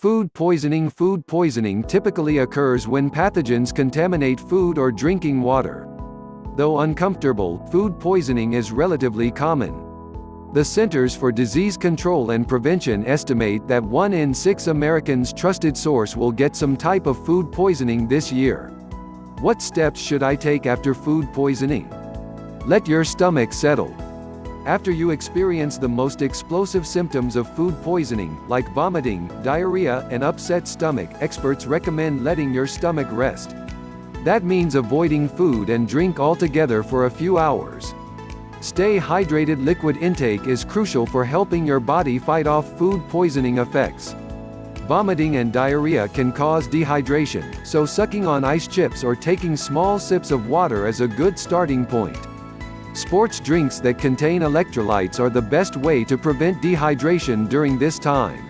Food poisoning. Food poisoning typically occurs when pathogens contaminate food or drinking water. Though uncomfortable, food poisoning is relatively common. The Centers for Disease Control and Prevention estimate that 1 in 6 Americans' trusted source will get some type of food poisoning this year. What steps should I take after food poisoning? Let your stomach settle. After you experience the most explosive symptoms of food poisoning, like vomiting, diarrhea, and upset stomach, experts recommend letting your stomach rest. That means avoiding food and drink altogether for a few hours. Stay hydrated. Liquid intake is crucial for helping your body fight off food poisoning effects. Vomiting and diarrhea can cause dehydration, so sucking on ice chips or taking small sips of water is a good starting point. Sports drinks that contain electrolytes are the best way to prevent dehydration during this time.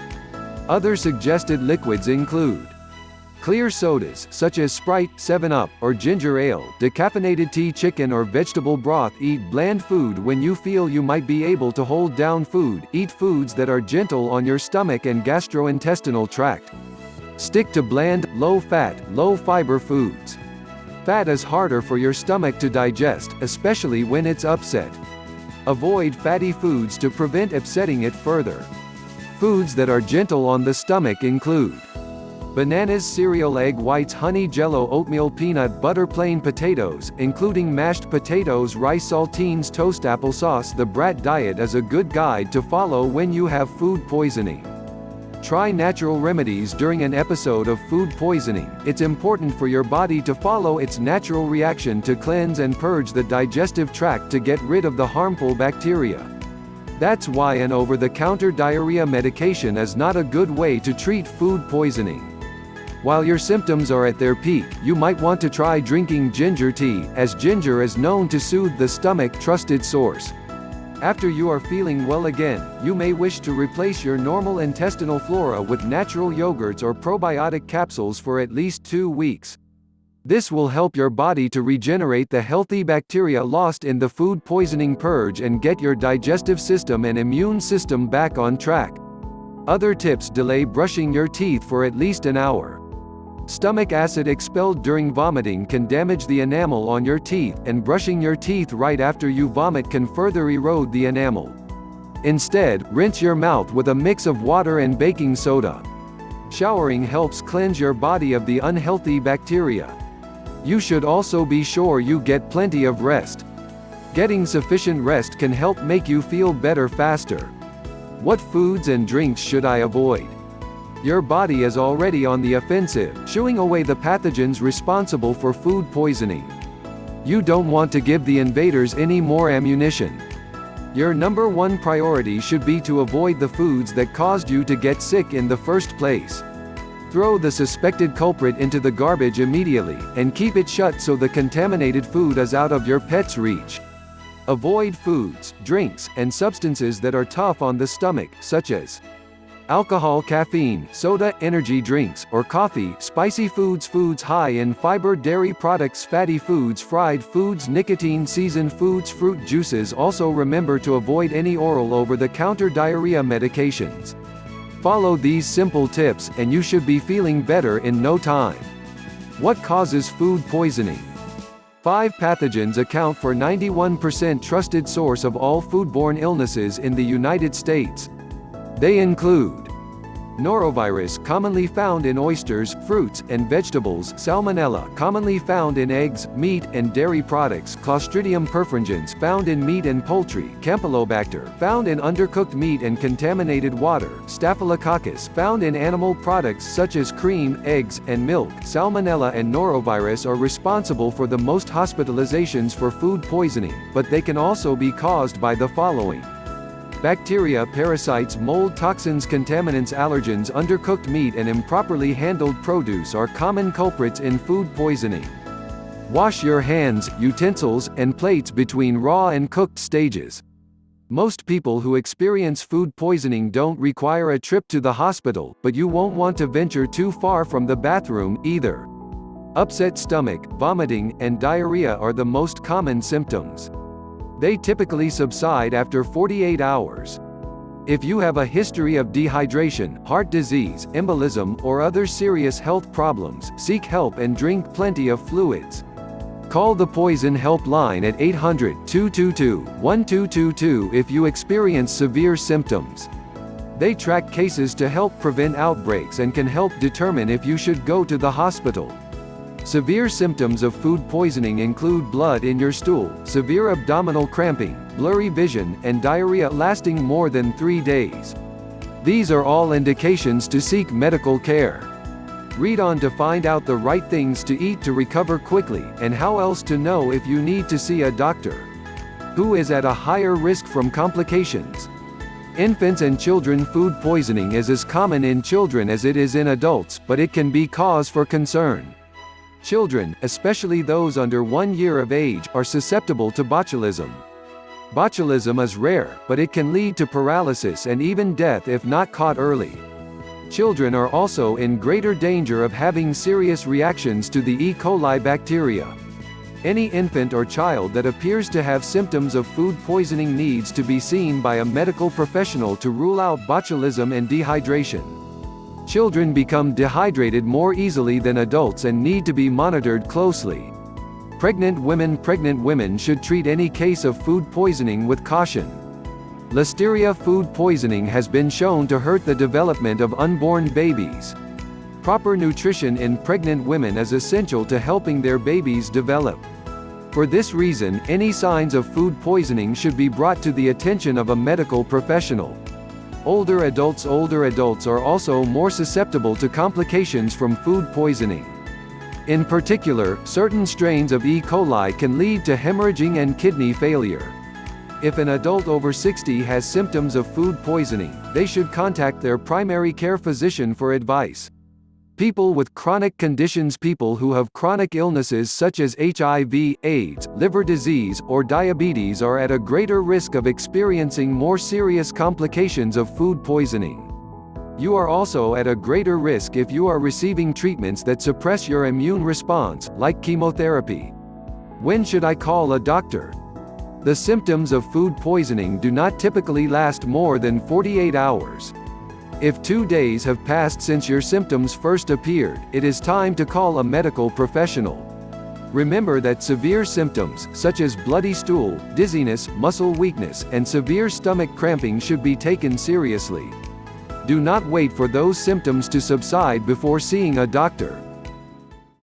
Other suggested liquids include clear sodas, such as Sprite, 7-Up, or ginger ale, decaffeinated tea, chicken or vegetable broth. Eat bland food when you feel you might be able to hold down food. Eat foods that are gentle on your stomach and gastrointestinal tract. Stick to bland, low-fat, low-fiber foods. Fat is harder for your stomach to digest, especially when it's upset. Avoid fatty foods to prevent upsetting it further. Foods that are gentle on the stomach include bananas, cereal, egg whites, honey, jello, oatmeal, peanut butter, plain potatoes, including mashed potatoes, rice, saltines, toast, applesauce. The Brat diet is a good guide to follow when you have food poisoning. Try natural remedies during an episode of food poisoning. It's important for your body to follow its natural reaction to cleanse and purge the digestive tract to get rid of the harmful bacteria. That's why an over-the-counter diarrhea medication is not a good way to treat food poisoning. While your symptoms are at their peak, you might want to try drinking ginger tea, as ginger is known to soothe the stomach. Trusted source. After you are feeling well again, you may wish to replace your normal intestinal flora with natural yogurts or probiotic capsules for at least 2 weeks. This will help your body to regenerate the healthy bacteria lost in the food poisoning purge and get your digestive system and immune system back on track. Other tips: delay brushing your teeth for at least an hour. Stomach acid expelled during vomiting can damage the enamel on your teeth, and brushing your teeth right after you vomit can further erode the enamel. Instead, rinse your mouth with a mix of water and baking soda. Showering helps cleanse your body of the unhealthy bacteria. You should also be sure you get plenty of rest. Getting sufficient rest can help make you feel better faster. What foods and drinks should I avoid? Your body is already on the offensive, shooing away the pathogens responsible for food poisoning. You don't want to give the invaders any more ammunition. Your number one priority should be to avoid the foods that caused you to get sick in the first place. Throw the suspected culprit into the garbage immediately, and keep it shut so the contaminated food is out of your pet's reach. Avoid foods, drinks, and substances that are tough on the stomach, such as alcohol, caffeine, soda, energy drinks, or coffee. Spicy foods, foods high in fiber, dairy products, fatty foods, fried foods, nicotine, seasoned foods, fruit juices. Also remember to avoid any oral over-the-counter diarrhea medications. Follow these simple tips, and you should be feeling better in no time. What causes food poisoning? 5 pathogens account for 91% trusted source of all foodborne illnesses in the United States. They include norovirus, commonly found in oysters, fruits, and vegetables; salmonella, commonly found in eggs, meat, and dairy products; clostridium perfringens, found in meat and poultry; campylobacter, found in undercooked meat and contaminated water; staphylococcus, found in animal products such as cream, eggs, and milk. Salmonella and norovirus are responsible for the most hospitalizations for food poisoning, but they can also be caused by the following: bacteria, parasites, mold, toxins, contaminants, allergens. Undercooked meat and improperly handled produce are common culprits in food poisoning. Wash your hands, utensils, and plates between raw and cooked stages. Most people who experience food poisoning don't require a trip to the hospital, but you won't want to venture too far from the bathroom, either. Upset stomach, vomiting, and diarrhea are the most common symptoms. They typically subside after 48 hours. If you have a history of dehydration, heart disease, embolism, or other serious health problems, seek help and drink plenty of fluids. Call the Poison Helpline at 800-222-1222 if you experience severe symptoms. They track cases to help prevent outbreaks and can help determine if you should go to the hospital. Severe symptoms of food poisoning include blood in your stool, severe abdominal cramping, blurry vision, and diarrhea lasting more than 3 days. These are all indications to seek medical care. Read on to find out the right things to eat to recover quickly, and how else to know if you need to see a doctor. Who is at a higher risk from complications? Infants and children food poisoning is as common in children as it is in adults, but it can be cause for concern. Children, especially those under 1 year of age, are susceptible to botulism. Botulism is rare, but it can lead to paralysis and even death if not caught early. Children are also in greater danger of having serious reactions to the E. coli bacteria. Any infant or child that appears to have symptoms of food poisoning needs to be seen by a medical professional to rule out botulism and dehydration. Children become dehydrated more easily than adults and need to be monitored closely. Pregnant women should treat any case of food poisoning with caution. Listeria food poisoning has been shown to hurt the development of unborn babies. Proper nutrition in pregnant women is essential to helping their babies develop. For this reason, any signs of food poisoning should be brought to the attention of a medical professional. Older adults are also more susceptible to complications from food poisoning. In particular, certain strains of E. coli can lead to hemorrhaging and kidney failure. If an adult over 60 has symptoms of food poisoning, they should contact their primary care physician for advice. People with chronic conditions, people who have chronic illnesses such as HIV, AIDS, liver disease, or diabetes are at a greater risk of experiencing more serious complications of food poisoning. You are also at a greater risk if you are receiving treatments that suppress your immune response, like chemotherapy. When should I call a doctor? The symptoms of food poisoning do not typically last more than 48 hours. If 2 days have passed since your symptoms first appeared, it is time to call a medical professional. Remember that severe symptoms, such as bloody stool, dizziness, muscle weakness, and severe stomach cramping should be taken seriously. Do not wait for those symptoms to subside before seeing a doctor.